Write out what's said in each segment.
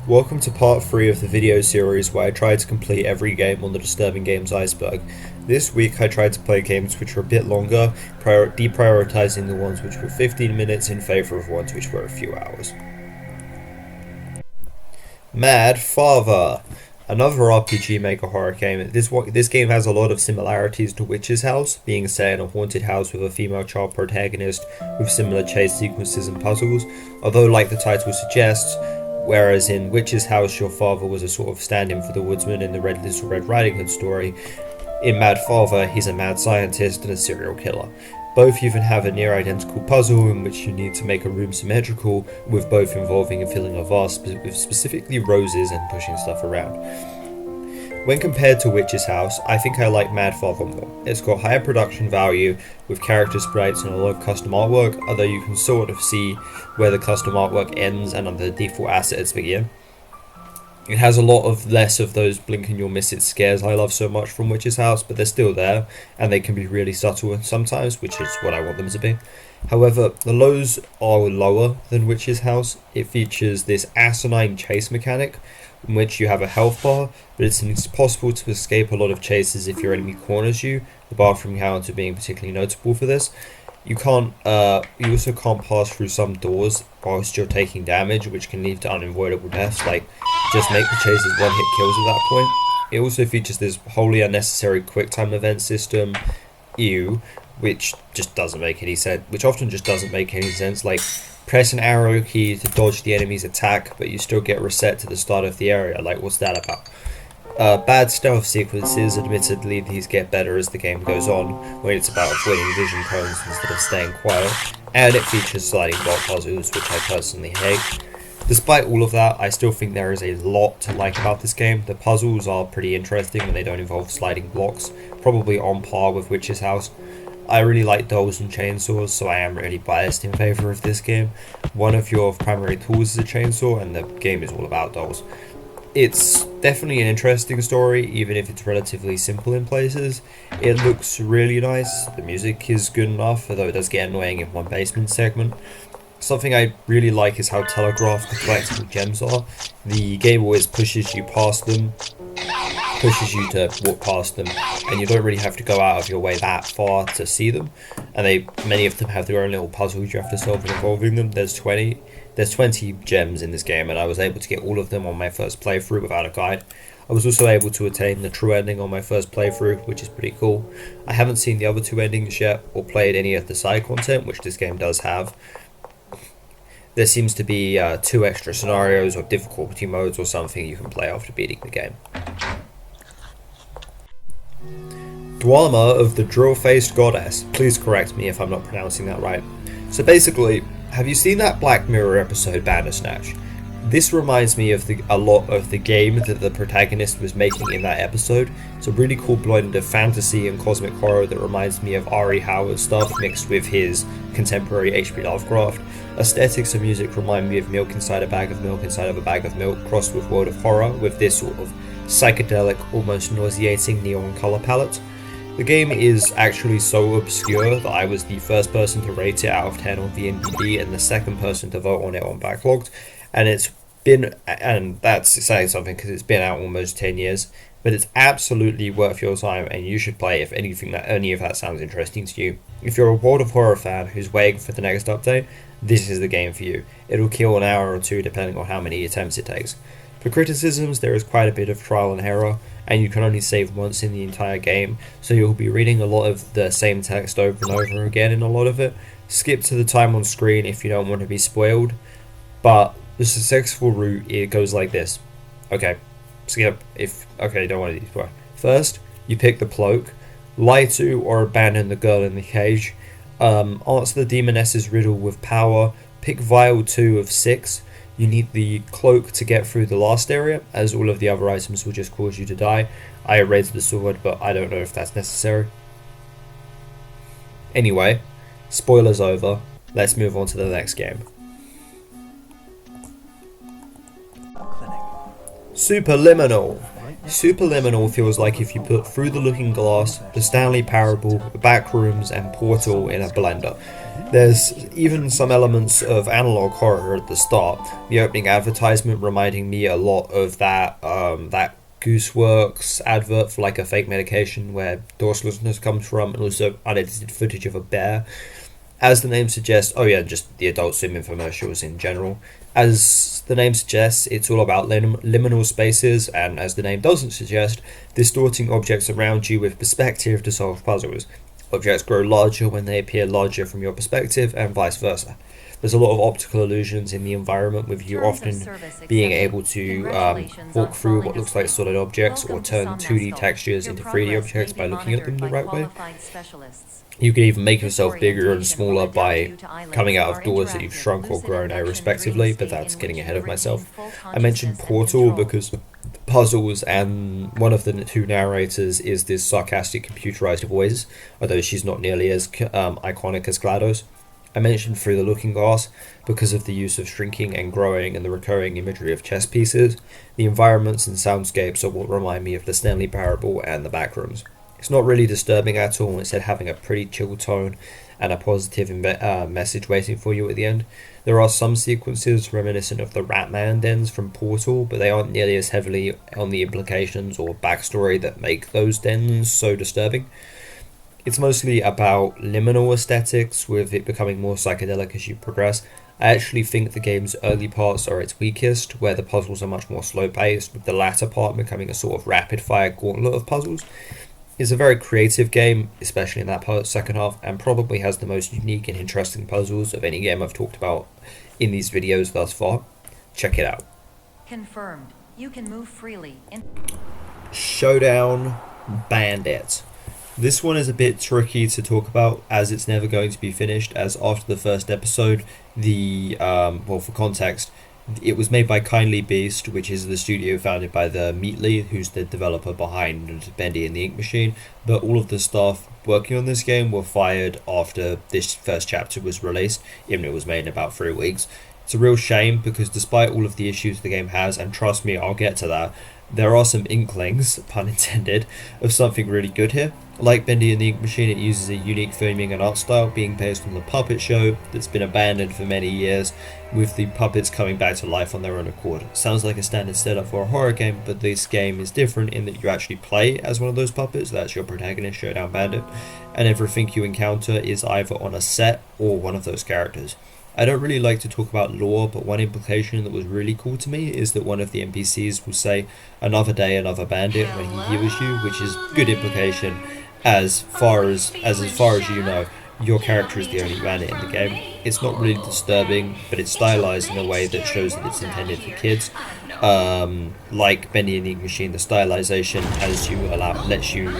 Welcome to part 3 of the video series where I tried to complete every game on the Disturbing Games iceberg. This week I tried to play games which were a bit longer, deprioritizing the ones which were 15 minutes in favour of ones which were a few hours. Mad Father! Another RPG Maker horror game. This game has a lot of similarities to Witch's House, being set in a haunted house with a female child protagonist with similar chase sequences and puzzles, although like the title suggests, whereas in Witch's House your father was a sort of stand-in for the woodsman in the Little Red Riding Hood story, in Mad Father he's a mad scientist and a serial killer. Both even have a near identical puzzle in which you need to make a room symmetrical, with both involving filling a vase with specifically roses and pushing stuff around. When compared to Witch's House, I think I like Mad Father more. It's got higher production value, with character sprites and a lot of custom artwork, although you can sort of see where the custom artwork ends and the default assets begin. It has a lot of less of those blink and you'll miss it scares I love so much from Witch's House, but they're still there, and they can be really subtle sometimes, which is what I want them to be. However, the lows are lower than Witch's House. It features this asinine chase mechanic, in which you have a health bar, but it's impossible to escape a lot of chases if your enemy corners you, the bathroom encounter being particularly notable for this. You also can't pass through some doors whilst you're taking damage, which can lead to unavoidable deaths, like just make the chases one-hit kills at that point. It also features this wholly unnecessary quick time event system, which just doesn't make any sense, like press an arrow key to dodge the enemy's attack, but you still get reset to the start of the area, like what's that about? Bad stealth sequences, admittedly these get better as the game goes on, when it's about avoiding vision cones instead of staying quiet, and it features sliding block puzzles, which I personally hate. Despite all of that, I still think there is a lot to like about this game. The puzzles are pretty interesting when they don't involve sliding blocks, probably on par with Witch's House. I really like dolls and chainsaws, so I am really biased in favour of this game. One of your primary tools is a chainsaw, and the game is all about dolls. It's definitely an interesting story, even if it's relatively simple in places. It looks really nice, the music is good enough, although it does get annoying in one basement segment. Something I really like is how telegraphed the collectible gems are. The game always pushes you to walk past them, and you don't really have to go out of your way that far to see them. And many of them have their own little puzzles you have to solve involving them. There's 20 gems in this game, and I was able to get all of them on my first playthrough without a guide. I was also able to attain the true ending on my first playthrough, which is pretty cool. I haven't seen the other two endings yet, or played any of the side content, which this game does have. There seems to be 2 extra scenarios or difficulty modes or something you can play after beating the game. Dwoemer of the Drill-Faced Goddess. Please correct me if I'm not pronouncing that right. So basically, have you seen that Black Mirror episode Bandersnatch? This reminds me of a lot of the game that the protagonist was making in that episode. It's a really cool blend of fantasy and cosmic horror that reminds me of R.E. Howard stuff mixed with his contemporary H.P. Lovecraft. Aesthetics and music remind me of milk inside a bag of milk inside of a bag of milk crossed with world of horror with this sort of psychedelic, almost nauseating neon color palette. The game is actually so obscure that I was the first person to rate it out of 10 on VNDB and the second person to vote on it on Backlogged, and that's saying something because it's been out almost 10 years, but it's absolutely worth your time and you should play if any of that sounds interesting to you. If you're a World of Horror fan who's waiting for the next update, this is the game for you. It'll kill an hour or two depending on how many attempts it takes. For criticisms, there is quite a bit of trial and error, and you can only save once in the entire game, so you'll be reading a lot of the same text over and over again in a lot of it. Skip to the time on screen if you don't want to be spoiled, but the successful route, it goes like this. Okay, don't want to be spoiled. First, you pick the cloak, lie to or abandon the girl in the cage, answer the demoness's riddle with power, pick vial 2 of 6, you need the cloak to get through the last area, as all of the other items will just cause you to die. I raised the sword, but I don't know if that's necessary. Anyway, spoilers over, let's move on to the next game. Superliminal. Superliminal feels like if you put Through the Looking Glass, the Stanley Parable, the Backrooms and Portal in a blender. There's even some elements of analog horror at the start. The opening advertisement reminding me a lot of that Gooseworks advert for like a fake medication where dorsalessness comes from, and also unedited footage of a bear. As the name suggests, oh yeah, just the Adult Swim infomercials in general. As the name suggests, it's all about liminal spaces, and as the name doesn't suggest, distorting objects around you with perspective to solve puzzles. Objects grow larger when they appear larger from your perspective, and vice versa. There's a lot of optical illusions in the environment, with you often being able to walk through what looks like solid objects or turn 2D textures into 3D objects by looking at them the right way. You can even make yourself bigger and smaller by coming out of doors that you've shrunk or grown respectively, but that's getting ahead of myself. I mentioned Portal because puzzles, and one of the two narrators is this sarcastic computerized voice, although she's not nearly as iconic as GLaDOS. I mentioned Through the Looking Glass because of the use of shrinking and growing and the recurring imagery of chess pieces. The environments and soundscapes are what remind me of the Stanley Parable and the Backrooms. It's not really disturbing at all, instead having a pretty chill tone and a positive message waiting for you at the end. There are some sequences reminiscent of the Ratman dens from Portal, but they aren't nearly as heavily on the implications or backstory that make those dens so disturbing. It's mostly about liminal aesthetics, with it becoming more psychedelic as you progress. I actually think the game's early parts are its weakest, where the puzzles are much more slow-paced, with the latter part becoming a sort of rapid-fire gauntlet of puzzles. It's a very creative game, especially in that second half, and probably has the most unique and interesting puzzles of any game I've talked about in these videos thus far. Check it out. Confirmed. You can move freely. Showdown Bandit. This one is a bit tricky to talk about as it's never going to be finished, as after the first episode, for context, it was made by Kindly Beast, which is the studio founded by the Meatly, who's the developer behind Bendy and the Ink Machine, but all of the staff working on this game were fired after this first chapter was released, even though it was made in about 3 weeks. It's a real shame, because despite all of the issues the game has, and trust me, I'll get to that, there are some inklings, pun intended, of something really good here. Like Bendy and the Ink Machine, it uses a unique filming and art style being based on the puppet show that's been abandoned for many years, with the puppets coming back to life on their own accord. Sounds like a standard setup for a horror game, but this game is different in that you actually play as one of those puppets. That's your protagonist, Showdown Bandit, and everything you encounter is either on a set or one of those characters. I don't really like to talk about lore, but one implication that was really cool to me is that one of the NPCs will say, "Another day, another bandit," when he heals you, which is good implication as far as you know, your character is the only bandit in the game. It's not really disturbing, but it's stylized in a way that shows that it's intended for kids. Like Bendy and the Ink Machine, the stylization lets you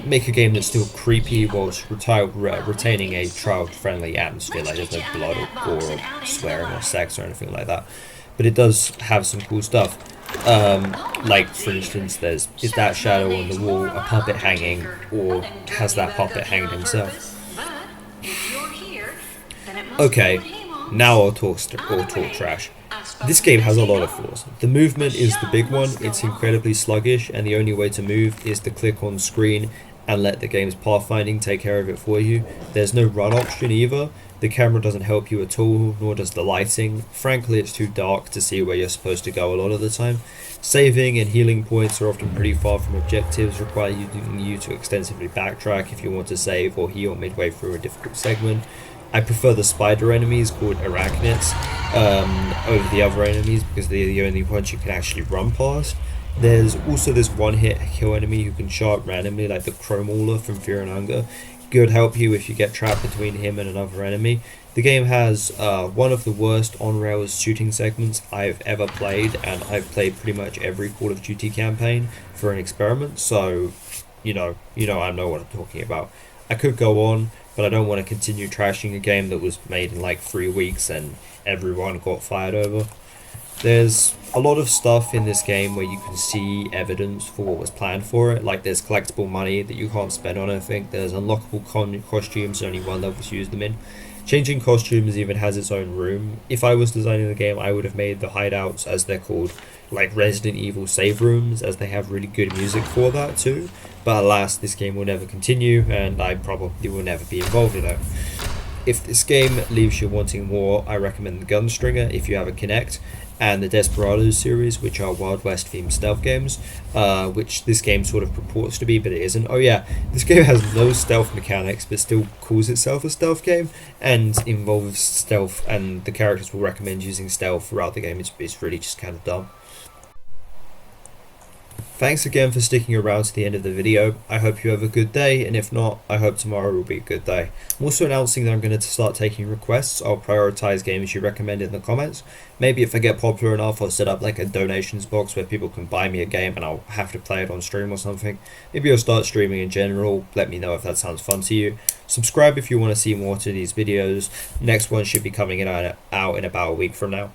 make a game that's still creepy whilst retaining a child-friendly atmosphere. Like there's no blood or gore or swearing or sex or anything like that, but it does have some cool stuff. Like for instance, is that shadow on the wall a puppet hanging, or has that puppet hanged himself? Okay, now I'll talk trash. This game has a lot of flaws. The movement is the big one. It's incredibly sluggish, and the only way to move is to click on screen and let the game's pathfinding take care of it for you. There's no run option either. The camera doesn't help you at all, nor does the lighting. Frankly, it's too dark to see where you're supposed to go a lot of the time. Saving and healing points are often pretty far from objectives, requiring you to extensively backtrack if you want to save or heal midway through a difficult segment. I prefer the spider enemies, called arachnids, over the other enemies, because they're the only ones you can actually run past. There's also this one-hit kill enemy who can show up randomly, like the Crow Mauler from Fear and Hunger. Could help you if you get trapped between him and another enemy. The game has one of the worst on-rails shooting segments I've ever played, and I've played pretty much every Call of Duty campaign for an experiment, so I know what I'm talking about. I could go on, but I don't want to continue trashing a game that was made in like 3 weeks and everyone got fired over. There's a lot of stuff in this game where you can see evidence for what was planned for it, like there's collectible money that you can't spend on anything, there's unlockable costumes, only one level to use them in. Changing costumes even has its own room. If I was designing the game, I would have made the hideouts, as they're called, like Resident Evil save rooms, as they have really good music for that too. But alas, this game will never continue, and I probably will never be involved in it. If this game leaves you wanting more, I recommend the Gunstringer if you have a Kinect, and the Desperados series, which are Wild West themed stealth games, which this game sort of purports to be, but it isn't. Oh yeah, this game has no stealth mechanics, but still calls itself a stealth game, and involves stealth, and the characters will recommend using stealth throughout the game. It's really just kind of dumb. Thanks again for sticking around to the end of the video. I hope you have a good day, and if not, I hope tomorrow will be a good day. I'm also announcing that I'm going to start taking requests. I'll prioritize games you recommend in the comments. Maybe if I get popular enough, I'll set up like a donations box where people can buy me a game and I'll have to play it on stream or something. Maybe I'll start streaming in general. Let me know if that sounds fun to you. Subscribe if you want to see more to these videos. Next one should be coming out in about a week from now.